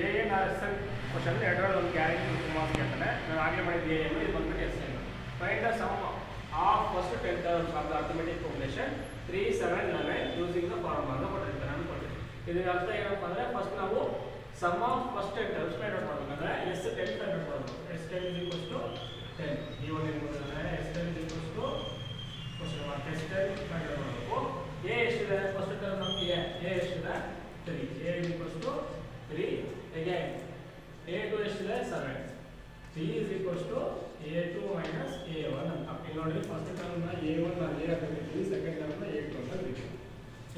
AN or SN question ಎರಡರಲ್ಲಿ ಒಂದು guarantee 2 marks ಕೇಳ್ತಾನೆ. ನಾನು ಆಗಲೇ ಮಾಡಿದ್ದು AN, ಇದು ಬಂದ್ಬಿಟ್ಟು SN. Find the sum of first 10 terms of the arithmetic formulation 3, 7, 11 using the formula ಅಂತ ಕೊಟ್ಟಿರ್ತಾರೆ. ನಾನು ಕೊಟ್ಟಿದ್ದೀನಿ. ಇದರ ಅರ್ಥ ಏನಪ್ಪ ಅಂದರೆ ಫಸ್ಟ್ ನಾವು sum of first 10 terms find out ಮಾಡಬೇಕಂದ್ರೆ S10 ಫೈಂಡ್ ಔಟ್ ಮಾಡಬೇಕು. S10 10 ಈ ಒಂದು ಏನು ಗೊತ್ತಿದೆ S10 question mark S10 find out ಮಾಡಬೇಕು. A ಎಷ್ಟಿದೆ ಫಸ್ಟ್ ಟರ್ಮ್ ನಮಗೆ A ಎಷ್ಟಿದೆ 3. A 3 again A2 ಎಷ್ಟಿದೆ 7. C is equals to A2 minus A1 ಅಂತ. ಇಲ್ಲಿ ನೋಡಿ ಫಸ್ಟ್ ಟರ್ಮ್ ನ A1 ನ A ಅಂತ ಬರೀತೀವಿ, ಸೆಕೆಂಡ್ ಟರ್ಮ್ ನ A2 ಅಂತ ಬರೀತೀವಿ.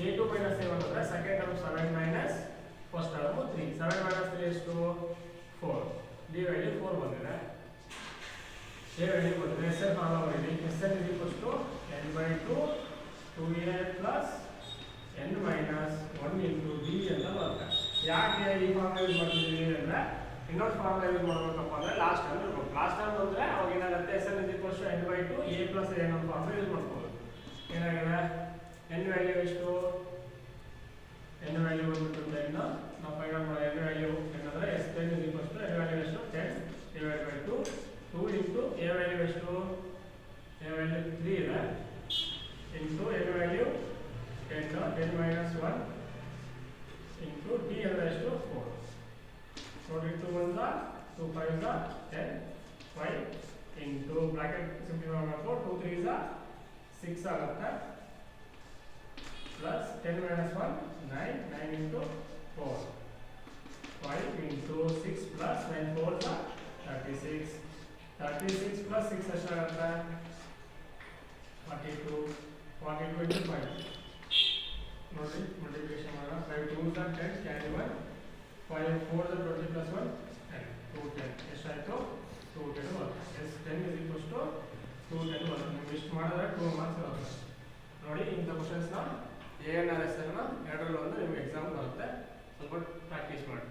A2 minus A1 ಅಂದ್ರೆ second term 7 minus first term 3. 7 minus 3 ಎಷ್ಟು 4. D ವ್ಯಾಲ್ಯೂ 4 ಬಂದಿದೆ. A ವ್ಯಾಲ್ಯೂ ಬಂದಿದೆ. SN ಫಾರ್ಮುಲಾ ಬರೀತೀವಿ. SN is equals to n/2 2A plus n minus 1 into D ಅಂತ ಬರುತ್ತೆ. ಯಾಕೆ ಈ ಫಾರ್ಮುಲಾ ಯೂಸ್ ಮಾಡ್ತಿದ್ದೀವಿ ಅಂದರೆ ಇನ್ನೊಂದು ಫಾರ್ಮುಲಾ ಯೂಸ್ ಮಾಡಬೇಕಪ್ಪ ಅಂದರೆ ಲಾಸ್ಟ್ ಟರ್ಮ್ ಇರಬೇಕು. ಲಾಸ್ಟ್ ಟರ್ಮ್ ಅಂದರೆ ಅವಾಗ ಏನಾಗುತ್ತೆ SN is equals to n/2 A plus A ಅನ್ನೋ ಫಾರ್ಮುಲಾ ಯೂಸ್ ಮಾಡ್ಬೋದು. ಏನಾಗಿದೆ n ವ್ಯಾಲ್ಯೂ ಎಷ್ಟು n ವ್ಯಾಲ್ಯೂ ಬಂದ್ಬಿಟ್ಟು 10 ನಾವು ಫೈಂಡ್ ಔಟ್ ಮಾಡೋ n ವ್ಯಾಲ್ಯೂ ಏನಂದರೆ S10 is equals to n value ಎಷ್ಟು 10 divided by 2 into A value ಎಷ್ಟು A ವ್ಯಾಲ್ಯೂ 3 ಇದೆ into n value 10 minus 1 into D ಅಂದರೆ ಎಷ್ಟು 4. ನೋಡಿ 2 1 2 5 10 5 into ಬ್ರಾಕೆಟ್ ಸಿಂಪ್ಲಿಫೈ ಮಾಡಬೇಕು. 2 3 6 ಆಗುತ್ತೆ plus 10 minus 1 9 into 4 5 into 6 plus 9 4 36 plus 6 ಎಷ್ಟಾಗುತ್ತೆ 42 into 5 ನೋಡಿ ಮಲ್ಟಿಪ್ಲಿಕೇಶನ್ ಮಾಡೋಣ. 5 2 10 ಕ್ಯಾರಿ 1 5 4 20 plus 1 10 210 ಎಷ್ಟಾಯಿತು 210 ಬರುತ್ತೆ. S10 is equals to 210 ಬರುತ್ತೆ. ನೀವು ಇಷ್ಟು ಮಾಡಿದ್ರೆ 2 ಮಾರ್ಕ್ಸ್ ಬರುತ್ತೆ. ನೋಡಿ ಇಂಥ ಕ್ವಶನ್ಸ್ನ AN or SN ಎರಡರಲ್ಲಿ ಒಂದು ನಿಮಗೆ ಎಕ್ಸಾಮ್ ಬರುತ್ತೆ. ಸ್ವಲ್ಪ ಪ್ರಾಕ್ಟೀಸ್ ಮಾಡಿ.